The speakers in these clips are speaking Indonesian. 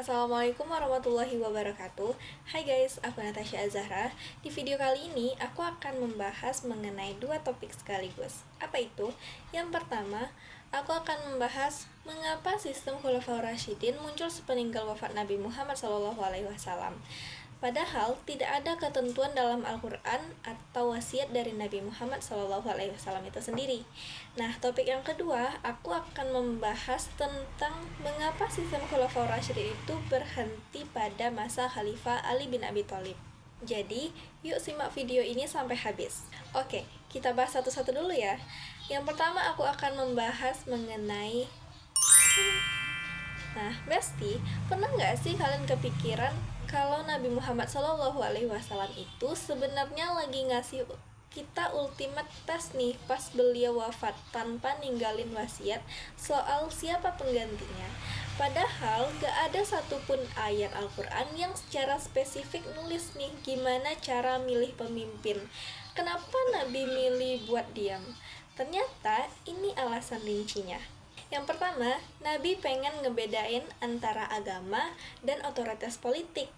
Assalamualaikum warahmatullahi wabarakatuh. Hai guys, aku Natasha Azahra. Di video kali ini, aku akan membahas mengenai dua topik sekaligus. Apa itu? Yang pertama, aku akan membahas mengapa sistem Khulafaur Rasyidin muncul sepeninggal wafat Nabi Muhammad SAW. Padahal tidak ada ketentuan dalam Al-Quran atau wasiat dari Nabi Muhammad SAW itu sendiri. Nah, topik yang kedua, aku akan membahas tentang mengapa sistem Khulafaur Rasyidin itu berhenti pada masa Khalifah Ali bin Abi Thalib. Jadi, yuk simak video ini sampai habis. Oke, kita bahas satu-satu dulu ya. Yang pertama, aku akan membahas mengenai Nah, Besti, pernah nggak sih kalian kepikiran kalau Nabi Muhammad SAW itu sebenarnya lagi ngasih kita ultimate test nih pas beliau wafat tanpa ninggalin wasiat soal siapa penggantinya. Padahal gak ada satupun ayat Al-Quran yang secara spesifik nulis nih gimana cara milih pemimpin. Kenapa Nabi milih buat diam? Ternyata ini alasan rincinya. Yang pertama, Nabi pengen ngebedain antara agama dan otoritas politik.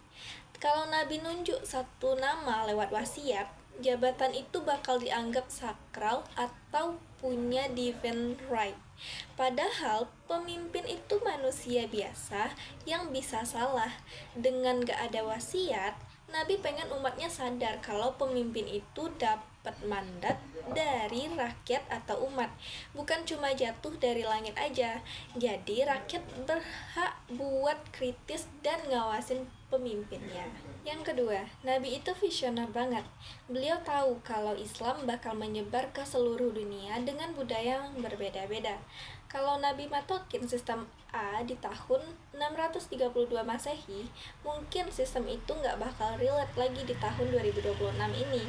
Kalau Nabi nunjuk satu nama lewat wasiat, jabatan itu bakal dianggap sakral atau punya divine right. Padahal pemimpin itu manusia biasa yang bisa salah. Dengan gak ada wasiat, Nabi pengen umatnya sadar kalau pemimpin itu dapat mandat dari rakyat atau umat, bukan cuma jatuh dari langit aja. Jadi rakyat berhak buat kritis dan ngawasin pemimpinnya. Yang kedua, Nabi itu visioner banget. Beliau tahu kalau Islam bakal menyebar ke seluruh dunia dengan budaya yang berbeda-beda. Kalau Nabi matokin sistem A di tahun 632 Masehi, mungkin sistem itu nggak bakal relate lagi di tahun 2026 ini.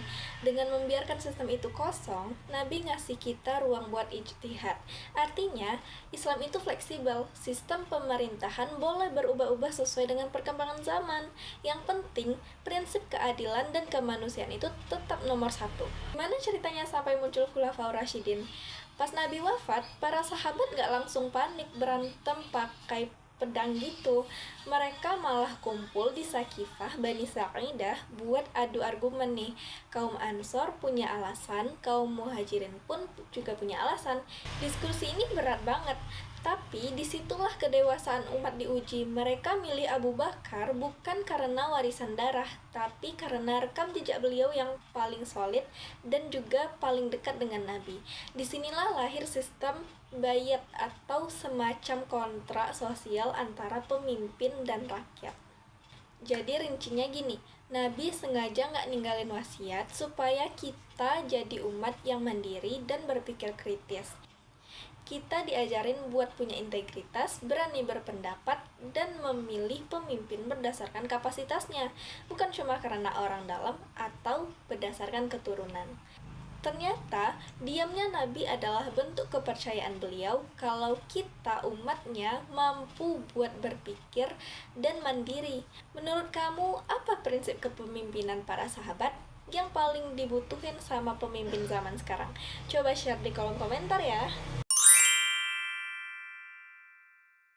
Dengan membiarkan sistem itu kosong, Nabi ngasih kita ruang buat ijtihad. Artinya, Islam itu fleksibel. Sistem pemerintahan boleh berubah-ubah sesuai dengan perkembangan zaman. Yang penting, prinsip keadilan dan kemanusiaan itu tetap nomor satu. Gimana ceritanya sampai muncul Khulafaur Rasyidin? Pas Nabi wafat, para sahabat gak langsung panik berantem pakai pedang gitu. Mereka malah kumpul di Sakifah Bani Sa'idah buat adu argumen nih. Kaum Ansor punya alasan, kaum Muhajirin pun juga punya alasan. Diskusi ini berat banget. Tapi disitulah kedewasaan umat diuji. Mereka milih Abu Bakar bukan karena warisan darah, tapi karena rekam jejak beliau yang paling solid dan juga paling dekat dengan Nabi. Disinilah lahir sistem bayat atau semacam kontrak sosial antara pemimpin dan rakyat. Jadi rincinya gini, Nabi sengaja nggak ninggalin wasiat supaya kita jadi umat yang mandiri dan berpikir kritis. Kita diajarin buat punya integritas, berani berpendapat, dan memilih pemimpin berdasarkan kapasitasnya, bukan cuma karena orang dalam atau berdasarkan keturunan. Ternyata, diamnya Nabi adalah bentuk kepercayaan beliau kalau kita umatnya mampu buat berpikir dan mandiri. Menurut kamu, apa prinsip kepemimpinan para sahabat yang paling dibutuhin sama pemimpin zaman sekarang? Coba share di kolom komentar ya.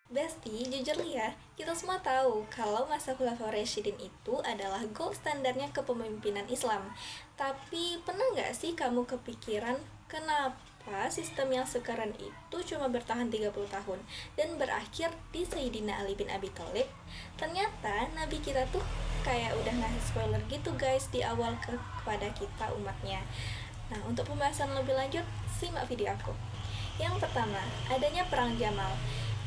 Besti, jujur ya, kita semua tahu kalau masa Khulafaur Rasyidin itu adalah gold standarnya kepemimpinan Islam. Tapi pernah nggak sih kamu kepikiran kenapa sistem yang sekarang itu cuma bertahan 30 tahun dan berakhir di Sayyidina Ali bin Abi Thalib? Ternyata Nabi kita tuh kayak udah ngasih spoiler gitu guys di awal kepada kita umatnya. Nah, untuk pembahasan lebih lanjut, simak video aku. Yang pertama, adanya Perang Jamal.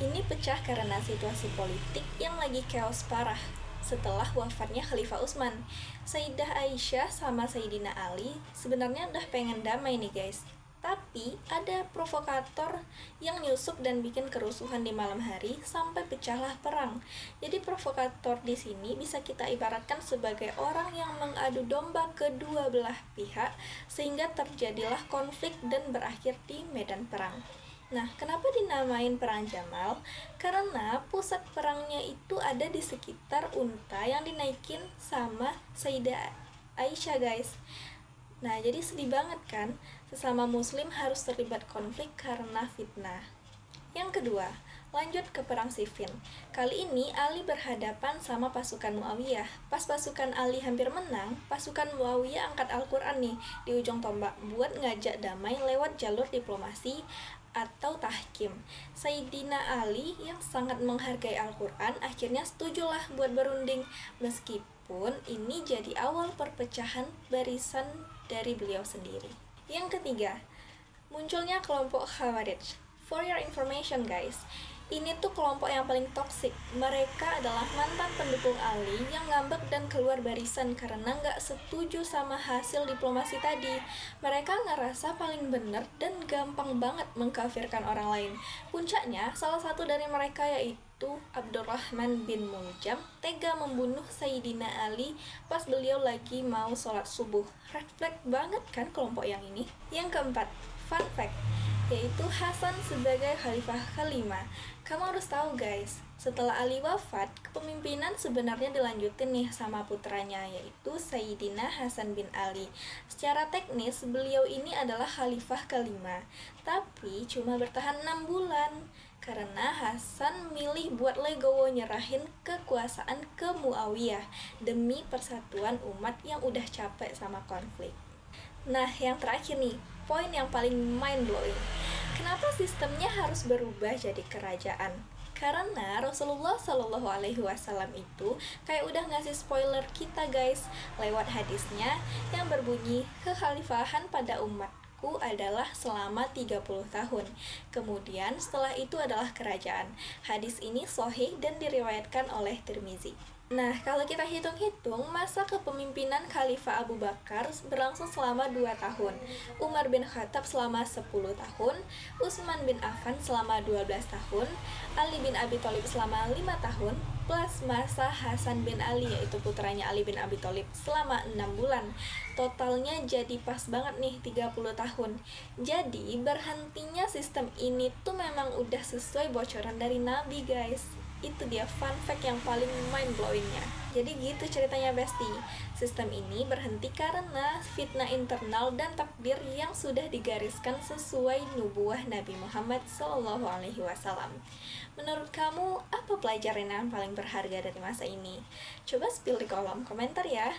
Ini pecah karena situasi politik yang lagi chaos parah setelah wafatnya Khalifah Utsman. Sayyidah Aisyah sama Sayyidina Ali sebenarnya udah pengen damai nih guys. Tapi ada provokator yang nyusup dan bikin kerusuhan di malam hari sampai pecahlah perang. Jadi provokator di sini bisa kita ibaratkan sebagai orang yang mengadu domba kedua belah pihak sehingga terjadilah konflik dan berakhir di medan perang. Nah, kenapa dinamain Perang Jamal? Karena pusat perangnya itu ada di sekitar unta yang dinaikin sama Sayyidah Aisyah guys. Nah, jadi sedih banget kan? Sesama muslim harus terlibat konflik karena fitnah. Yang kedua, Lanjut ke perang Siffin. Kali ini Ali berhadapan sama pasukan Muawiyah. Pas pasukan Ali hampir menang, pasukan Muawiyah angkat Al-Quran nih di ujung tombak buat ngajak damai lewat jalur diplomasi atau tahkim. Sayyidina Ali yang sangat menghargai Al-Quran akhirnya setujulah buat berunding, meskipun ini jadi awal perpecahan barisan dari beliau sendiri. Yang ketiga, munculnya kelompok Khawarij. For your information guys, ini tuh kelompok yang paling toksik. Mereka adalah mantan pendukung Ali yang ngambek dan keluar barisan karena nggak setuju sama hasil diplomasi tadi. Mereka ngerasa paling benar dan gampang banget mengkafirkan orang lain. Puncaknya, salah satu dari mereka yaitu Abdurrahman bin Muljam tega membunuh Sayyidina Ali pas beliau lagi mau sholat subuh. Red flag banget kan kelompok yang ini. Yang keempat, fun fact, yaitu Hasan sebagai khalifah kelima. Kamu harus tahu guys, setelah Ali wafat, kepemimpinan sebenarnya dilanjutin nih sama putranya, yaitu Sayyidina Hasan bin Ali. Secara teknis, beliau ini adalah khalifah kelima, tapi cuma bertahan 6 bulan. Karena Hasan milih buat legowo nyerahin kekuasaan ke Muawiyah demi persatuan umat yang udah capek sama konflik. Nah, yang terakhir nih, poin yang paling mind blowing. Kenapa sistemnya harus berubah jadi kerajaan? Karena Rasulullah Shallallahu Alaihi Wasallam itu kayak udah ngasih spoiler kita guys lewat hadisnya yang berbunyi kekhalifahan pada umatku adalah selama 30 tahun. Kemudian setelah itu adalah kerajaan. Hadis ini sahih dan diriwayatkan oleh Tirmizi. Nah, kalau kita hitung-hitung, masa kepemimpinan Khalifah Abu Bakar berlangsung selama 2 tahun, Umar bin Khattab selama 10 tahun, Utsman bin Affan selama 12 tahun, Ali bin Abi Thalib selama 5 tahun, plus masa Hasan bin Ali yaitu putranya Ali bin Abi Thalib selama 6 bulan. Totalnya jadi pas banget nih 30 tahun. Jadi berhentinya sistem ini tuh memang udah sesuai bocoran dari Nabi guys. Itu dia fun fact yang paling mind blowingnya. Jadi gitu ceritanya Besti. Sistem ini berhenti karena fitnah internal dan takdir yang sudah digariskan sesuai nubuah Nabi Muhammad SAW. Menurut kamu apa pelajaran yang paling berharga dari masa ini? Coba spill di kolom komentar ya.